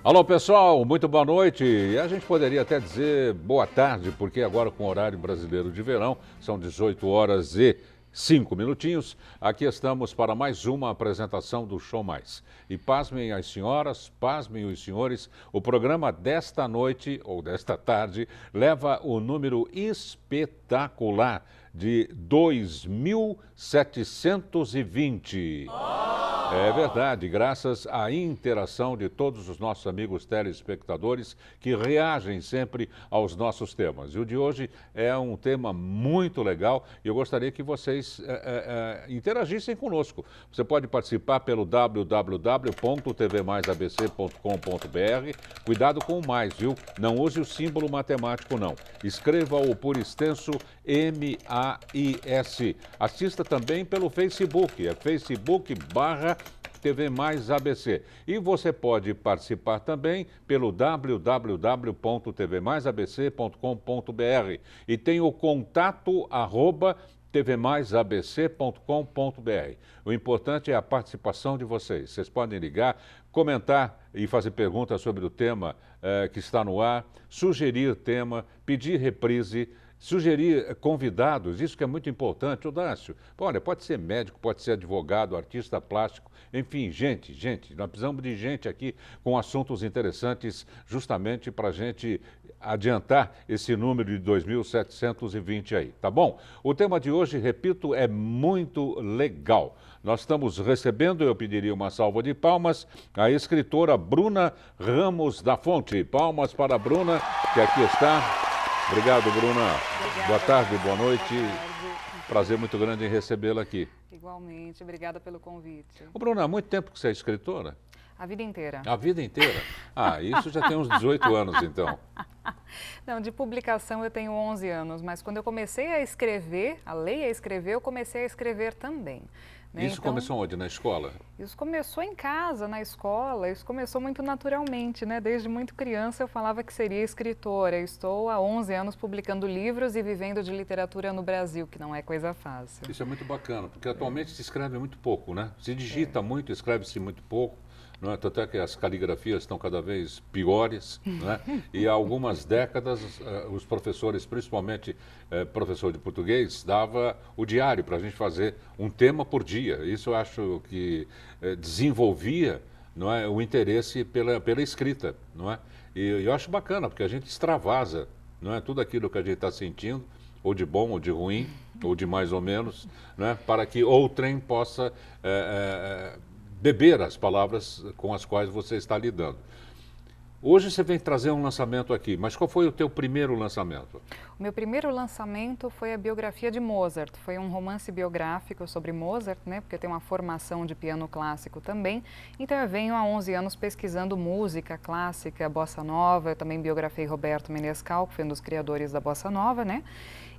Alô pessoal, muito boa noite. E a gente poderia até dizer boa tarde, porque agora com o horário brasileiro de verão, são 18 horas e 5 minutinhos. Aqui estamos para mais uma apresentação do Show Mais. E pasmem as senhoras, pasmem os senhores, o programa desta noite, ou desta tarde, leva o número espetacular de 2720. É verdade, graças à interação de todos os nossos amigos telespectadores que reagem sempre aos nossos temas. E o de hoje é um tema muito legal e eu gostaria que vocês interagissem conosco. Você pode participar pelo www.tvmaisabc.com.br. Cuidado com o mais, viu? Não use o símbolo matemático, não. Escreva-o por extenso MAIS. Assista também pelo Facebook, é Facebook/TV Mais ABC. E você pode participar também pelo www.tvmaisabc.com.br e tem o contato @tvmaisabc.com.br. O importante é a participação de vocês. Vocês podem ligar, comentar e fazer perguntas sobre o tema que está no ar, sugerir tema, pedir reprise, sugerir convidados, isso que é muito importante. Odácio, olha, pode ser médico, pode ser advogado, artista plástico, enfim, gente, nós precisamos de gente aqui com assuntos interessantes justamente para a gente adiantar esse número de 2720 aí, tá bom? O tema de hoje, repito, é muito legal. Nós estamos recebendo, eu pediria uma salva de palmas, a escritora Bruna Ramos da Fonte. Palmas para a Bruna, que aqui está. Obrigado, Bruna. Obrigada, boa tarde, boa noite. Boa tarde. Prazer muito grande em recebê-la aqui. Igualmente, obrigada pelo convite. Ô, Bruna, há muito tempo que você é escritora? A vida inteira. A vida inteira? Ah, isso já tem uns 18 anos, então. Não, de publicação eu tenho 11 anos, mas quando eu comecei a escrever, a ler e a escrever, eu comecei a escrever também. Né? Isso então, começou onde? Na escola? Isso começou em casa, na escola, isso começou muito naturalmente, né? Desde muito criança eu falava que seria escritora. Eu estou há 11 anos publicando livros e vivendo de literatura no Brasil, que não é coisa fácil. Isso é muito bacana, porque atualmente se escreve muito pouco, né? Se digita muito, escreve-se muito pouco. Não é? Tanto é que as caligrafias estão cada vez piores, né? E há algumas décadas os professores, principalmente professor de português, dava o diário para a gente fazer um tema por dia. Isso eu acho que desenvolvia, não é, o interesse pela escrita, não é? E eu acho bacana, porque a gente extravasa, não é, tudo aquilo que a gente está sentindo, ou de bom, ou de ruim, ou de mais ou menos, né, para que outrem possa beber as palavras com as quais você está lidando. Hoje você vem trazer um lançamento aqui, mas qual foi o teu primeiro lançamento? O meu primeiro lançamento foi a biografia de Mozart. Foi um romance biográfico sobre Mozart, né? Porque eu tenho uma formação de piano clássico também. Então eu venho há 11 anos pesquisando música clássica, bossa nova. Eu também biografei Roberto Menescal, que foi um dos criadores da bossa nova, né?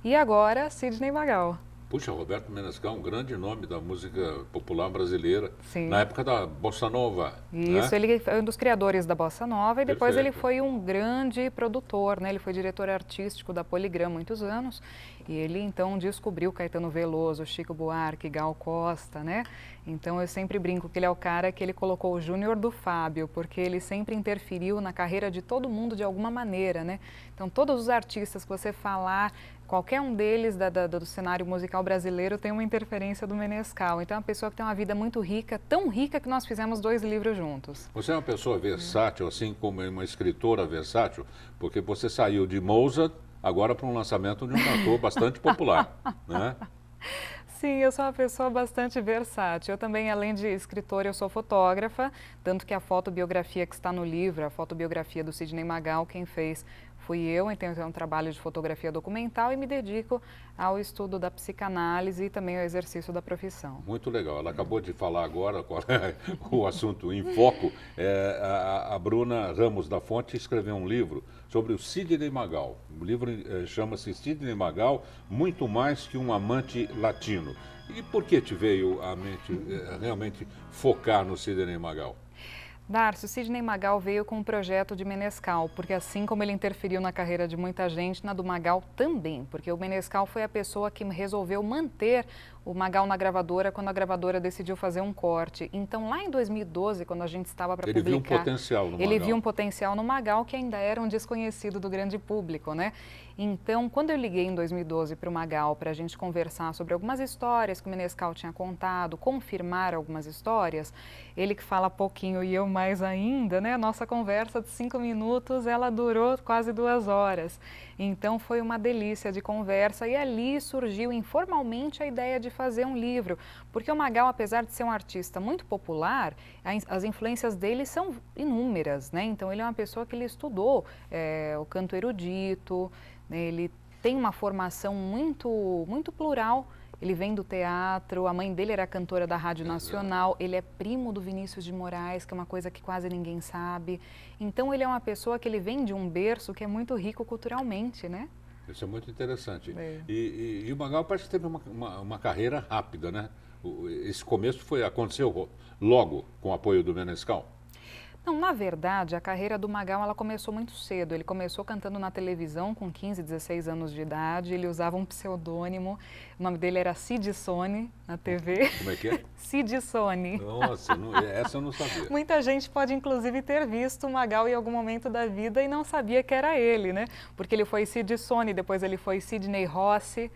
E agora Sidney Magal. Puxa, Roberto Menescal, um grande nome da música popular brasileira. Sim. Na época da bossa nova. Isso, né? Ele foi um dos criadores da bossa nova e depois Perfeito. ele foi um grande produtor, né? Ele foi diretor artístico da Poligram há muitos anos e ele então descobriu Caetano Veloso, Chico Buarque, Gal Costa, né? Então eu sempre brinco que ele é o cara que ele colocou o Júnior do Fábio, porque ele sempre interferiu na carreira de todo mundo de alguma maneira, né? Então todos os artistas que você falar, qualquer um deles do cenário musical brasileiro tem uma interferência do Menescal. Então é uma pessoa que tem uma vida muito rica, tão rica que nós fizemos 2 livros juntos. Você é uma pessoa versátil, assim como uma escritora versátil, porque você saiu de Mozart agora para um lançamento de um cantor bastante popular, né? Sim, eu sou uma pessoa bastante versátil. Eu também, além de escritora, eu sou fotógrafa, tanto que a fotobiografia que está no livro, a fotobiografia do Sidney Magal, quem fez fui eu, então eu tenho um trabalho de fotografia documental e me dedico ao estudo da psicanálise e também ao exercício da profissão. Muito legal. Ela acabou de falar agora, qual é o assunto em foco. A Bruna Ramos da Fonte escreveu um livro sobre o Sidney Magal. O livro chama-se Sidney Magal, Muito Mais que um Amante Latino. E por que te veio à mente realmente focar no Sidney Magal? Darcy, o Sidney Magal veio com um projeto de Menescal, porque assim como ele interferiu na carreira de muita gente, na do Magal também, porque o Menescal foi a pessoa que resolveu manter o Magal na gravadora quando a gravadora decidiu fazer um corte. Então, lá em 2012, quando a gente estava para publicar... Ele viu um potencial no Magal. Ele viu um potencial no Magal que ainda era um desconhecido do grande público, né? Então, quando eu liguei em 2012 para o Magal para a gente conversar sobre algumas histórias que o Menescal tinha contado, confirmar algumas histórias, ele que fala pouquinho e eu mais ainda, né? A nossa conversa de 5 minutos, ela durou quase 2 horas. Então, foi uma delícia de conversa e ali surgiu informalmente a ideia de fazer um livro, porque o Magal, apesar de ser um artista muito popular, as influências dele são inúmeras, né? Então, ele é uma pessoa que ele estudou o canto erudito, ele tem uma formação muito plural. Ele vem do teatro, a mãe dele era cantora da Rádio Nacional, ele é primo do Vinícius de Moraes, que é uma coisa que quase ninguém sabe. Então, ele é uma pessoa que ele vem de um berço que é muito rico culturalmente, né? Isso é muito interessante. É. E o Magal parece que teve uma carreira rápida, né? Esse começo aconteceu logo com o apoio do Menescal. Não, na verdade, a carreira do Magal ela começou muito cedo. Ele começou cantando na televisão com 15, 16 anos de idade. Ele usava um pseudônimo. O nome dele era Cid Sone, na TV. Como é que é? Cid Sone. Nossa, essa eu não sabia. Muita gente pode, inclusive, ter visto o Magal em algum momento da vida e não sabia que era ele, né? Porque ele foi Cid Sone, depois ele foi Sidney Rossi,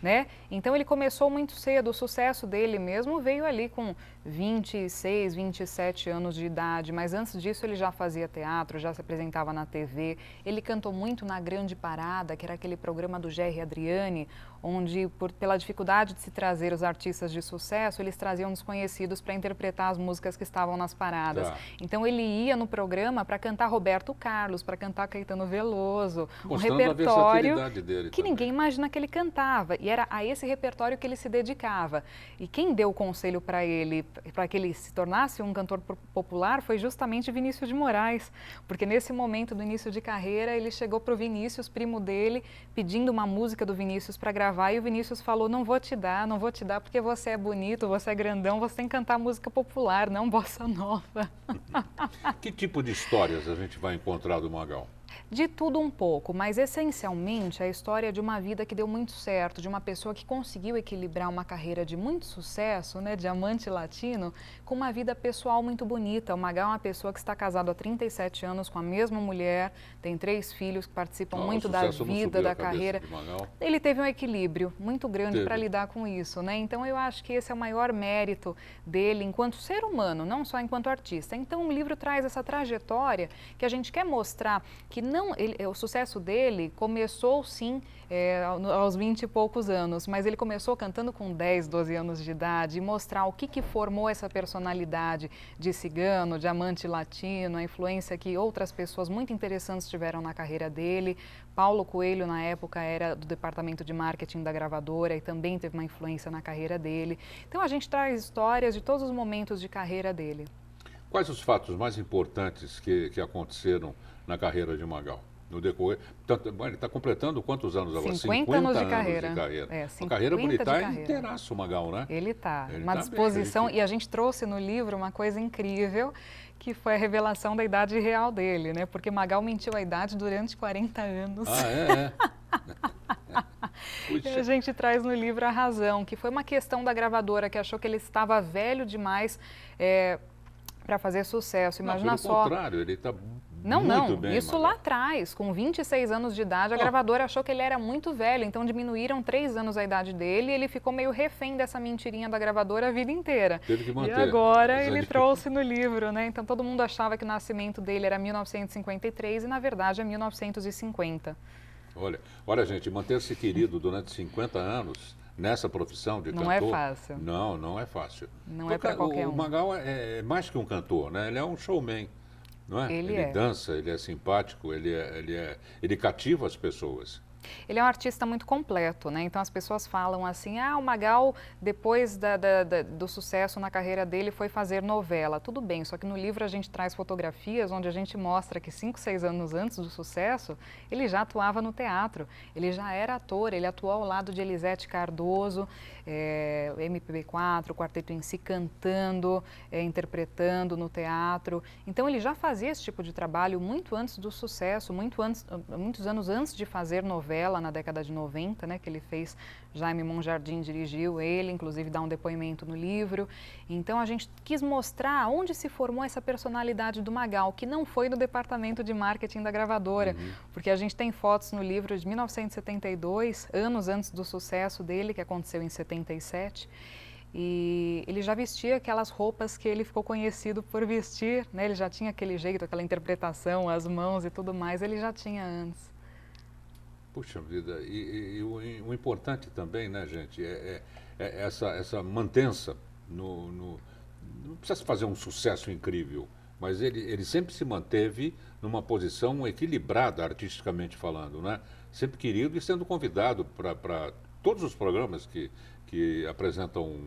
né? Então ele começou muito cedo, o sucesso dele mesmo veio ali com 26, 27 anos de idade, mas antes disso ele já fazia teatro, já se apresentava na TV, ele cantou muito na Grande Parada, que era aquele programa do Gerry Adriani, onde pela dificuldade de se trazer os artistas de sucesso, eles traziam desconhecidos para interpretar as músicas que estavam nas paradas. Tá. Então ele ia no programa para cantar Roberto Carlos, para cantar Caetano Veloso, mostrando um repertório a versatilidade dele que também. ninguém imagina que ele cantava, e era a esse repertório que ele se dedicava. E quem deu o conselho para ele, para que ele se tornasse um cantor popular, foi justamente Vinícius de Moraes, porque nesse momento do início de carreira, ele chegou para o Vinícius, primo dele, pedindo uma música do Vinícius para gravar, e o Vinícius falou, não vou te dar porque você é bonito, você é grandão, você tem que cantar música popular, não bossa nova. Que tipo de histórias a gente vai encontrar do Magal? De tudo um pouco, mas essencialmente a história de uma vida que deu muito certo, de uma pessoa que conseguiu equilibrar uma carreira de muito sucesso, né, diamante latino, com uma vida pessoal muito bonita. O Magal é uma pessoa que está casado há 37 anos com a mesma mulher, tem 3 filhos que participam muito da vida, da carreira. Ele teve um equilíbrio muito grande para lidar com isso, né? Então eu acho que esse é o maior mérito dele enquanto ser humano, não só enquanto artista. Então o livro traz essa trajetória que a gente quer mostrar que o sucesso dele começou sim aos 20 e poucos anos, mas ele começou cantando com 10, 12 anos de idade e mostrar o que formou essa personalidade de cigano, de amante latino, a influência que outras pessoas muito interessantes tiveram na carreira dele. Paulo Coelho, na época, era do departamento de marketing da gravadora e também teve uma influência na carreira dele. Então a gente traz histórias de todos os momentos de carreira dele. Quais os fatos mais importantes que aconteceram na carreira de Magal? No decorrer, ele está completando quantos anos agora? 50 anos de carreira. Uma carreira bonita, inteiraço o Magal, né? Ele está. Uma disposição, e a gente trouxe no livro uma coisa incrível, que foi a revelação da idade real dele, né? Porque Magal mentiu a idade durante 40 anos. E a gente traz no livro a razão, que foi uma questão da gravadora, que achou que ele estava velho demais para fazer sucesso. Imagina só. Pelo contrário, ele está muito bem. Isso lá atrás, com 26 anos de idade, a gravadora achou que ele era muito velho, então diminuíram 3 anos a idade dele e ele ficou meio refém dessa mentirinha da gravadora a vida inteira. Teve que manter. E agora ele trouxe no livro, né? Então todo mundo achava que o nascimento dele era 1953 e na verdade é 1950. Olha gente, manter-se querido durante 50 anos nessa profissão de cantor... Não é fácil. Não é fácil. Não é para qualquer um. O Magal é mais que um cantor, né? Ele é um showman, não é? Ele dança, ele é simpático, ele cativa as pessoas. Ele é um artista muito completo, né? Então as pessoas falam assim, ah, o Magal, depois do sucesso na carreira dele, foi fazer novela. Tudo bem, só que no livro a gente traz fotografias onde a gente mostra que 5, 6 anos antes do sucesso, ele já atuava no teatro, ele já era ator, ele atuou ao lado de Elisete Cardoso, MPB4, Quarteto em Si, cantando, interpretando no teatro. Então ele já fazia esse tipo de trabalho muito antes do sucesso, muitos anos antes de fazer novela, na década de 90, né, que ele fez. Jaime Monjardim dirigiu ele, inclusive dá um depoimento no livro. Então a gente quis mostrar onde se formou essa personalidade do Magal, que não foi no departamento de marketing da gravadora, porque a gente tem fotos no livro de 1972, anos antes do sucesso dele, que aconteceu em 77. E ele já vestia aquelas roupas que ele ficou conhecido por vestir, né? Ele já tinha aquele jeito, aquela interpretação, as mãos e tudo mais, ele já tinha antes. Puxa vida, e o importante também, né, gente, é essa mantença não precisa fazer um sucesso incrível, mas ele sempre se manteve numa posição equilibrada, artisticamente falando, né? Sempre querido e sendo convidado para todos os programas que apresentam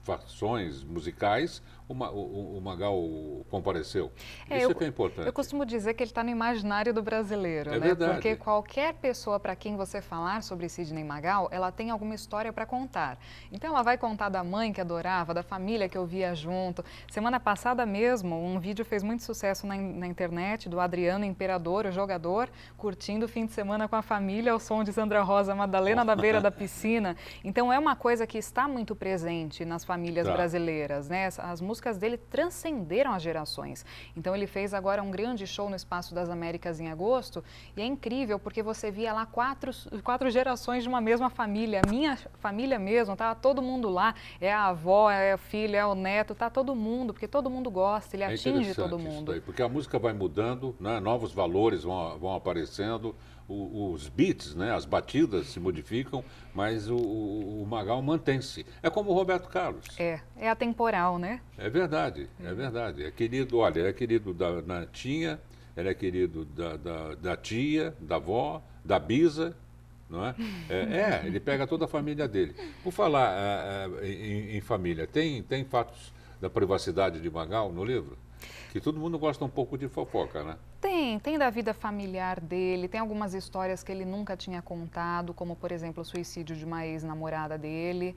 fações musicais, o Magal compareceu. Isso é que é importante. Eu costumo dizer que ele está no imaginário do brasileiro, né? Verdade. Porque qualquer pessoa para quem você falar sobre Sidney Magal, ela tem alguma história para contar. Então ela vai contar da mãe que adorava, da família que eu via junto. Semana passada mesmo, um vídeo fez muito sucesso na internet do Adriano Imperador, o jogador, curtindo o fim de semana com a família ao som de Sandra Rosa Madalena da beira da piscina. Então é uma coisa que está muito presente nas famílias brasileiras, né? As músicas dele transcenderam as gerações. Então ele fez agora um grande show no Espaço das Américas em agosto e é incrível porque você via lá quatro gerações de uma mesma família. A minha família mesmo, tá todo mundo lá, é a avó, é o filho, é o neto, tá todo mundo, porque todo mundo gosta, ele atinge todo mundo. Isso daí, porque a música vai mudando, né? Novos valores vão aparecendo, os beats, né? As batidas se modificam, mas o Magal mantém-se. É como o Roberto Carlos. É atemporal, né? É verdade, é verdade. É querido, olha, é querido da netinha, ele é querido da tia, da avó, da bisa, não é? Ele pega toda a família dele. Por falar em família, tem fatos da privacidade de Magal no livro? Que todo mundo gosta um pouco de fofoca, né? Tem da vida familiar dele, tem algumas histórias que ele nunca tinha contado, como, por exemplo, o suicídio de uma ex-namorada dele.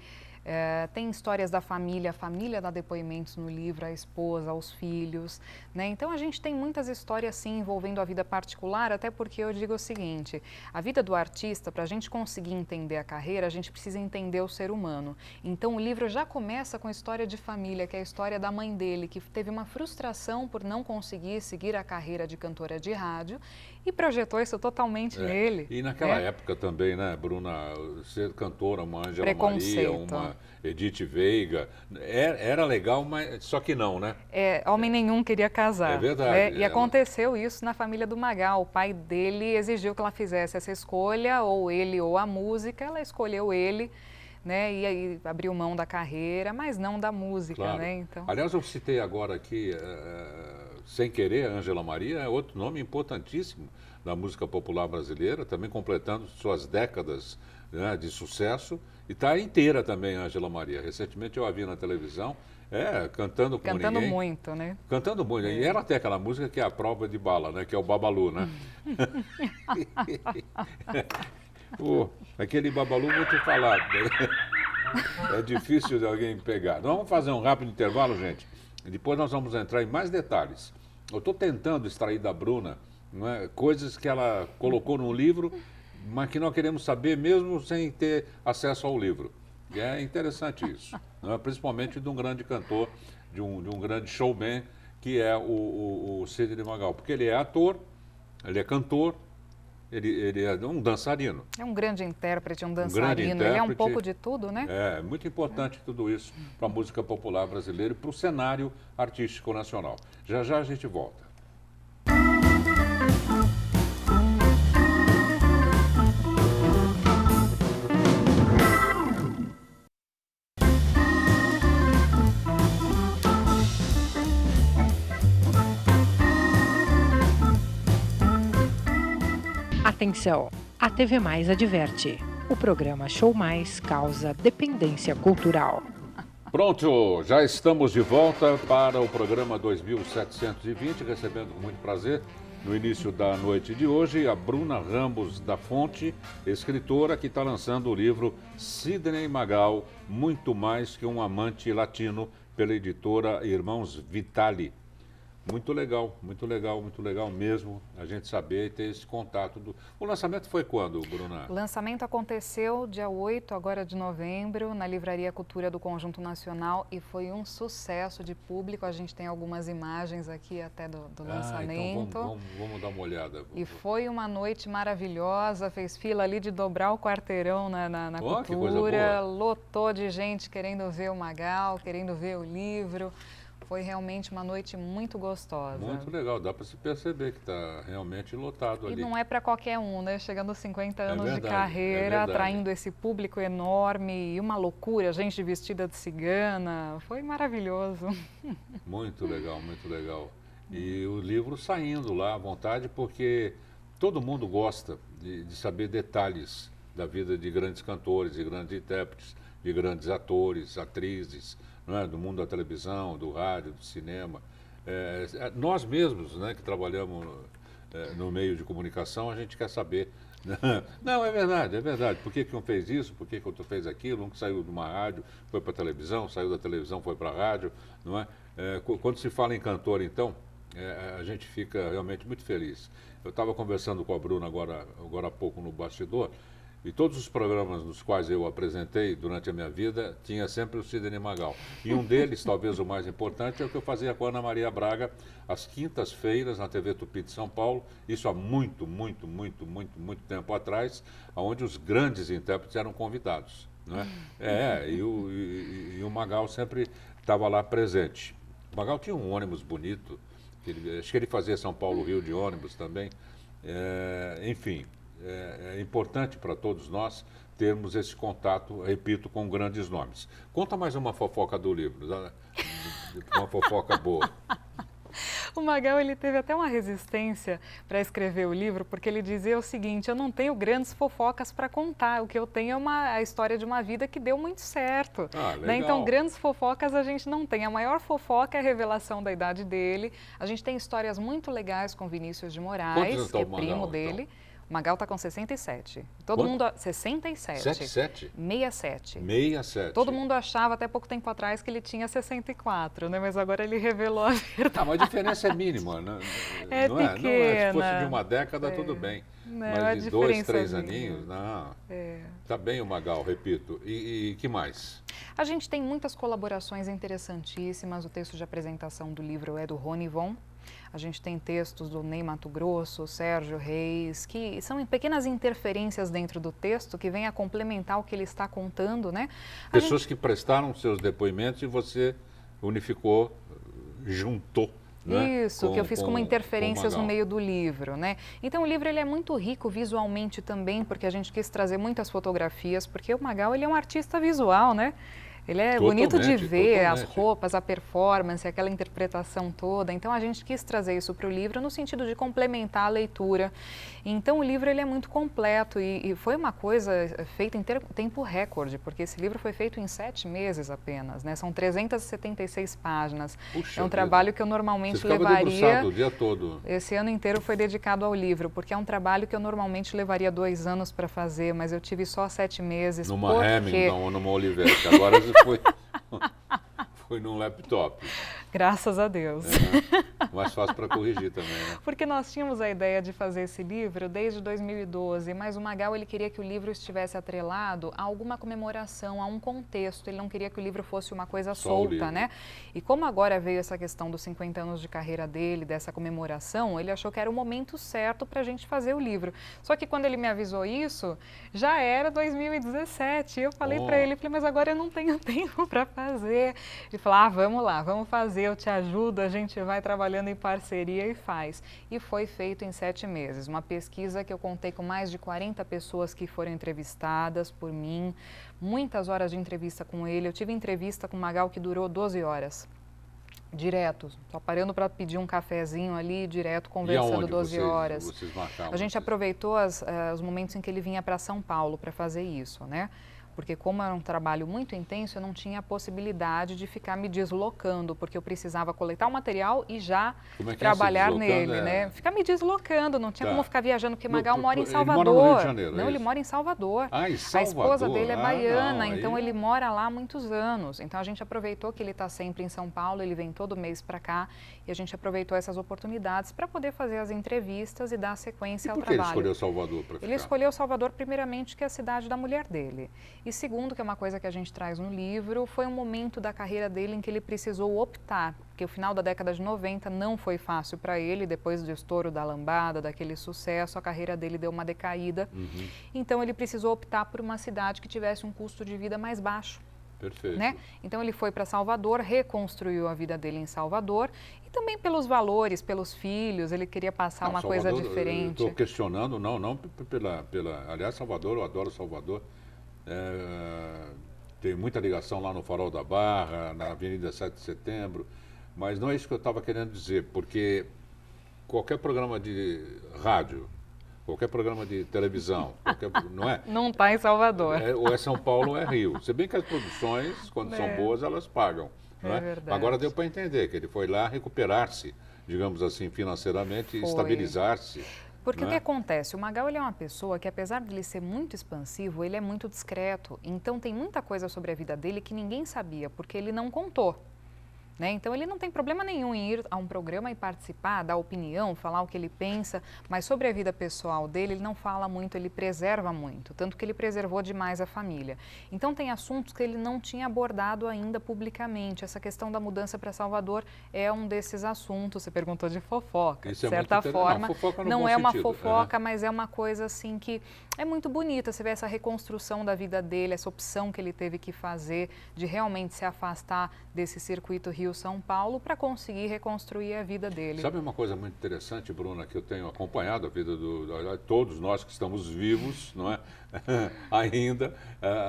Tem histórias da família, a família dá depoimentos no livro, a esposa, os filhos, né? Então a gente tem muitas histórias sim envolvendo a vida particular, até porque eu digo o seguinte, a vida do artista, para a gente conseguir entender a carreira, a gente precisa entender o ser humano. Então o livro já começa com a história de família, que é a história da mãe dele, que teve uma frustração por não conseguir seguir a carreira de cantora de rádio e projetou isso totalmente nele. E naquela época também, né, Bruna, ser cantora, uma Ângela Maria, uma Edith Veiga, era legal, mas só que não, né? Homem nenhum queria casar. É verdade. E aconteceu isso na família do Magal. O pai dele exigiu que ela fizesse essa escolha, ou ele ou a música, ela escolheu ele, né? E aí abriu mão da carreira, mas não da música, claro. Né? Então... Aliás, eu citei agora aqui, sem querer, Ângela Maria, é outro nome importantíssimo da música popular brasileira, também completando suas décadas, né, de sucesso. E está inteira também a Ângela Maria. Recentemente eu a vi na televisão, cantando como ninguém. Cantando muito, né? Cantando muito. E ela tem aquela música que é a prova de bala, né? Que é o Babalu, né? Aquele Babalu, vou te falar. É difícil de alguém pegar. Então, vamos fazer um rápido intervalo, gente. E depois nós vamos entrar em mais detalhes. Eu estou tentando extrair da Bruna, né, coisas que ela colocou no livro, mas que nós queremos saber mesmo sem ter acesso ao livro. E é interessante isso, né? Principalmente de um grande cantor, de um grande showman, que é o Sidney Magal. Porque ele é ator, ele é cantor, ele é um dançarino. É um grande intérprete, um dançarino. Ele é um pouco de tudo, né? É muito importante tudo isso para a música popular brasileira e para o cenário artístico nacional. Já já a gente volta. Atenção! A TV Mais adverte. O programa Show Mais causa dependência cultural. Pronto, já estamos de volta para o programa 2720, recebendo com muito prazer, no início da noite de hoje, a Bruna Ramos da Fonte, escritora que está lançando o livro Sidney Magal, Muito Mais que um Amante Latino, pela editora Irmãos Vitali. Muito legal, muito legal, muito legal mesmo a gente saber e ter esse contato. O lançamento foi quando, Bruna? O lançamento aconteceu dia 8 agora de novembro, na Livraria Cultura do Conjunto Nacional, e foi um sucesso de público. A gente tem algumas imagens aqui até do lançamento. Então vamos dar uma olhada. E foi uma noite maravilhosa, fez fila ali de dobrar o quarteirão na Cultura, lotou de gente querendo ver o Magal, querendo ver o livro. Foi realmente uma noite muito gostosa. Muito legal, dá para se perceber que está realmente lotado ali. E não é para qualquer um, né? Chegando aos 50 anos de carreira, atraindo esse público enorme e uma loucura, gente vestida de cigana. Foi maravilhoso. Muito legal, muito legal. E o livro saindo lá à vontade, porque todo mundo gosta de saber detalhes da vida de grandes cantores, de grandes intérpretes, de grandes atores, atrizes, não é? Do mundo da televisão, do rádio, do cinema. Nós mesmos, né, que trabalhamos no meio de comunicação, a gente quer saber. Não, é verdade. Por que um fez isso, por que outro fez aquilo? Um que saiu de uma rádio, foi para a televisão, saiu da televisão, foi para a rádio, não é? Quando se fala em cantor, então, a gente fica realmente muito feliz. Eu estava conversando com a Bruna agora há pouco no bastidor, e todos os programas nos quais eu apresentei durante a minha vida, tinha sempre o Sidney Magal. E um deles, talvez o mais importante, é o que eu fazia com a Ana Maria Braga, às quintas-feiras, na TV Tupi de São Paulo, isso há muito tempo atrás, onde os grandes intérpretes eram convidados. Né? E o Magal sempre estava lá presente. O Magal tinha um ônibus bonito, acho que ele fazia São Paulo-Rio de ônibus também, enfim. É importante para todos nós termos esse contato, repito, com grandes nomes. Conta mais uma fofoca do livro, uma fofoca boa. O Magal, ele teve até uma resistência para escrever o livro, porque ele dizia o seguinte: eu não tenho grandes fofocas para contar, o que eu tenho é a história de uma vida que deu muito certo. Né? Então, grandes fofocas a gente não tem. A maior fofoca é a revelação da idade dele. A gente tem histórias muito legais com Vinícius de Moraes, que é primo dele. Então? O Magal está com 67. Todo mundo... 67. 67? 67. Todo mundo achava até pouco tempo atrás que ele tinha 64, né? Mas agora ele revelou a verdade. Mas a diferença é mínima, né? Não pequena. Se fosse de uma década, tudo bem. Mas de 2, 3 aninhos, não. Tá bem o Magal, repito. E que mais? A gente tem muitas colaborações interessantíssimas. O texto de apresentação do livro é do Rony Von. A gente tem textos do Ney Matogrosso, Sérgio Reis, que são pequenas interferências dentro do texto que vêm a complementar o que ele está contando, né? Pessoas que prestaram seus depoimentos e você unificou, juntou. Né? Isso, que eu fiz como interferências no meio do livro, né? Então o livro ele é muito rico visualmente também, porque a gente quis trazer muitas fotografias, porque o Magal ele é um artista visual, né? Ele é bonito de ver, as roupas, a performance, aquela interpretação toda. Então, a gente quis trazer isso para o livro no sentido de complementar a leitura. Então, o livro ele é muito completo e foi uma coisa feita em tempo recorde, porque esse livro foi feito em 7 meses apenas, né? São 376 páginas. Puxa, é um trabalho que eu normalmente levaria... o dia todo. Esse ano inteiro foi dedicado ao livro, porque é um trabalho que eu normalmente levaria 2 anos para fazer, mas eu tive só 7 meses. Numa Remington ou numa Olivetti. Agora foi num laptop. Graças a Deus. Mais fácil para corrigir também, né? Porque nós tínhamos a ideia de fazer esse livro desde 2012, mas o Magal ele queria que o livro estivesse atrelado a alguma comemoração, a um contexto. Ele não queria que o livro fosse uma coisa solta, né? E como agora veio essa questão dos 50 anos de carreira dele, dessa comemoração, ele achou que era o momento certo para a gente fazer o livro. Só que quando ele me avisou isso, já era 2017. Eu falei para ele, mas agora eu não tenho tempo para fazer. Ele falou, vamos lá, vamos fazer, eu te ajudo, a gente vai trabalhando em parceria e faz. E foi feito em 7 meses. Uma pesquisa que eu contei com mais de 40 pessoas que foram entrevistadas por mim, muitas horas de entrevista com ele. Eu tive entrevista com o Magal que durou 12 horas. Direto, só parando para pedir um cafezinho ali, direto, E conversando aonde 12 horas. vocês marcavam? A gente aproveitou os momentos em que ele vinha para São Paulo para fazer isso, né? Porque como era um trabalho muito intenso, eu não tinha a possibilidade de ficar me deslocando, porque eu precisava coletar o material e já trabalhar nele, né? Ficar me deslocando, não tinha como ficar viajando, porque Magal mora em Salvador. Ele mora no Rio de Janeiro, não, ele mora em Salvador. Ah, em Salvador. A esposa dele é baiana, não, então ele mora lá há muitos anos. Então a gente aproveitou que ele está sempre em São Paulo, ele vem todo mês para cá, e a gente aproveitou essas oportunidades para poder fazer as entrevistas e dar sequência ao trabalho. Por que ele escolheu Salvador para ficar? Ele escolheu Salvador, primeiramente, que é a cidade da mulher dele. E segundo, que é uma coisa que a gente traz no livro, foi um momento da carreira dele em que ele precisou optar, porque o final da década de 90 não foi fácil para ele, depois do estouro da lambada, daquele sucesso, a carreira dele deu uma decaída. Então ele precisou optar por uma cidade que tivesse um custo de vida mais baixo. Perfeito. Né? Então ele foi para Salvador, reconstruiu a vida dele em Salvador e também pelos valores, pelos filhos, ele queria passar uma coisa diferente. Estou questionando, não pela... Aliás, Salvador, eu adoro Salvador. Tem muita ligação lá no Farol da Barra, na Avenida 7 de Setembro, mas não é isso que eu estava querendo dizer, porque qualquer programa de rádio, qualquer programa de televisão, não é? Não está em Salvador. Ou é São Paulo ou é Rio. Se bem que as produções, quando são boas, elas pagam. Não é? Verdade. Agora deu para entender que ele foi lá recuperar-se, digamos assim, financeiramente, estabilizar-se. Porque o que acontece? O Magal, ele é uma pessoa que, apesar de ele ser muito expansivo, ele é muito discreto. Então tem muita coisa sobre a vida dele que ninguém sabia, porque ele não contou. Né? Então ele não tem problema nenhum em ir a um programa e participar, dar opinião, falar o que ele pensa, mas sobre a vida pessoal dele ele não fala muito, ele preserva muito, tanto que ele preservou demais a família. Então tem assuntos que ele não tinha abordado ainda publicamente. Essa questão da mudança para Salvador é um desses assuntos. Você perguntou de fofoca, de certa forma. Não é uma fofoca, mas é uma coisa assim que é muito bonita. Você vê essa reconstrução da vida dele, essa opção que ele teve que fazer de realmente se afastar desse circuito Rio-São Paulo para conseguir reconstruir a vida dele. Sabe uma coisa muito interessante, Bruna, que eu tenho acompanhado a vida de todos nós que estamos vivos, não é? Ainda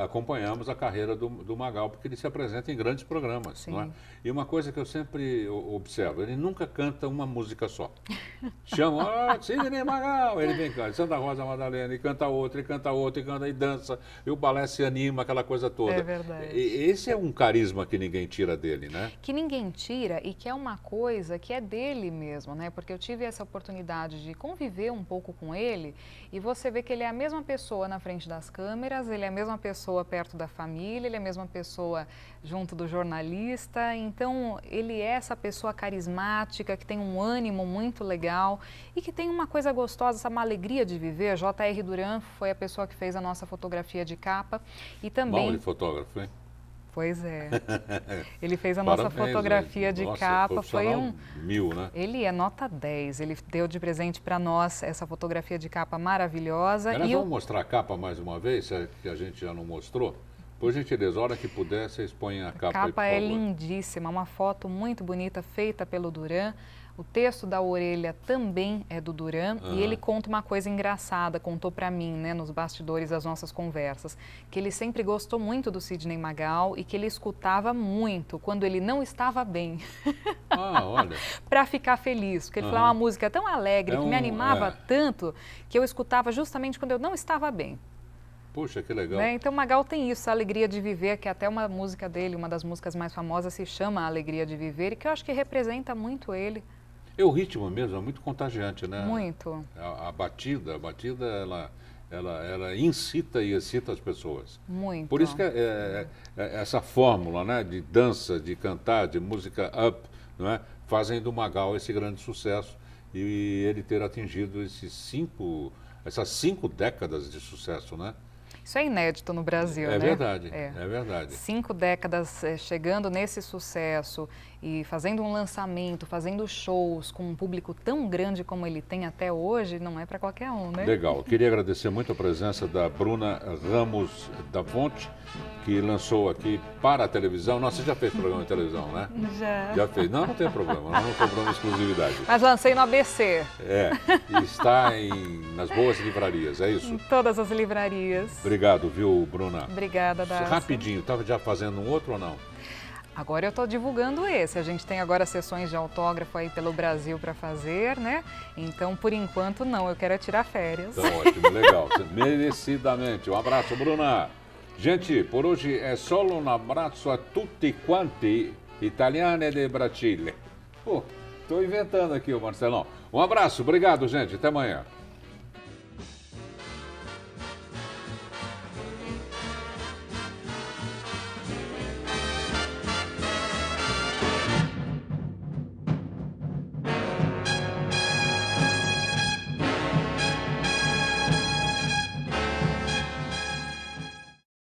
acompanhamos a carreira do Magal, porque ele se apresenta em grandes programas, Sim. não é? E uma coisa que eu sempre observo, ele nunca canta uma música só. Chama, Sidney Magal, ele vem cantar, Santa Rosa Madalena, e canta outra, e canta outra, e canta e dança, e o balé se anima, aquela coisa toda. É verdade. Esse é um carisma que ninguém tira dele, né? Que ninguém tira e que é uma coisa que é dele mesmo, né? Porque eu tive essa oportunidade de conviver um pouco com ele e você vê que ele é a mesma pessoa na frente das câmeras, ele é a mesma pessoa perto da família, ele é a mesma pessoa junto do jornalista. Então, ele é essa pessoa carismática, que tem um ânimo muito legal e que tem uma coisa gostosa, uma alegria de viver. J.R. Duran foi a pessoa que fez a nossa fotografia de capa e também... Bom, ele fotógrafo, hein? Pois é. Ele fez a nossa fotografia de capa. Foi um 1000, né? Ele é nota 10. Ele deu de presente para nós essa fotografia de capa maravilhosa. Aliás, vamos mostrar a capa mais uma vez, que a gente já não mostrou? Por gentileza, a hora que puder, vocês põem a capa aí, por favor. A capa é lindíssima, uma foto muito bonita, feita pelo Duran. O texto da orelha também é do Duran e ele conta uma coisa engraçada, contou para mim, né, nos bastidores das nossas conversas, que ele sempre gostou muito do Sidney Magal e que ele escutava muito quando ele não estava bem. Olha. Para ficar feliz, porque ele falava uma música tão alegre, que me animava tanto, que eu escutava justamente quando eu não estava bem. Puxa, que legal. Né? Então o Magal tem isso, a alegria de viver, que até uma música dele, uma das músicas mais famosas, se chama A Alegria de Viver, e que eu acho que representa muito ele. E o ritmo mesmo é muito contagiante, né? Muito. A batida, ela incita e excita as pessoas. Muito. Por isso que essa fórmula, né, de dança, de cantar, de música up, não é, fazem do Magal esse grande sucesso e ele ter atingido essas 5 décadas de sucesso, né? Isso é inédito no Brasil, né? Verdade, é verdade. 5 décadas chegando nesse sucesso e fazendo um lançamento, fazendo shows com um público tão grande como ele tem até hoje, não é para qualquer um, né? Legal. Eu queria agradecer muito a presença da Bruna Ramos da Fonte, que lançou aqui para a televisão. Nossa, você já fez programa de televisão, né? Já fez. Não tem problema, não cobramos exclusividade. Mas lancei no ABC. E está nas boas livrarias, é isso? Em todas as livrarias. Obrigado, viu, Bruna? Obrigada, Dácio. Rapidinho, estava já fazendo um outro ou não? Agora eu estou divulgando esse. A gente tem agora sessões de autógrafo aí pelo Brasil para fazer, né? Então, por enquanto, não. Eu quero tirar férias. Então, ótimo, legal. Merecidamente. Um abraço, Bruna. Gente, por hoje é só um abraço a tutti quanti italiani de Brasile. Pô, estou inventando aqui, Marcelão. Um abraço, obrigado, gente. Até amanhã.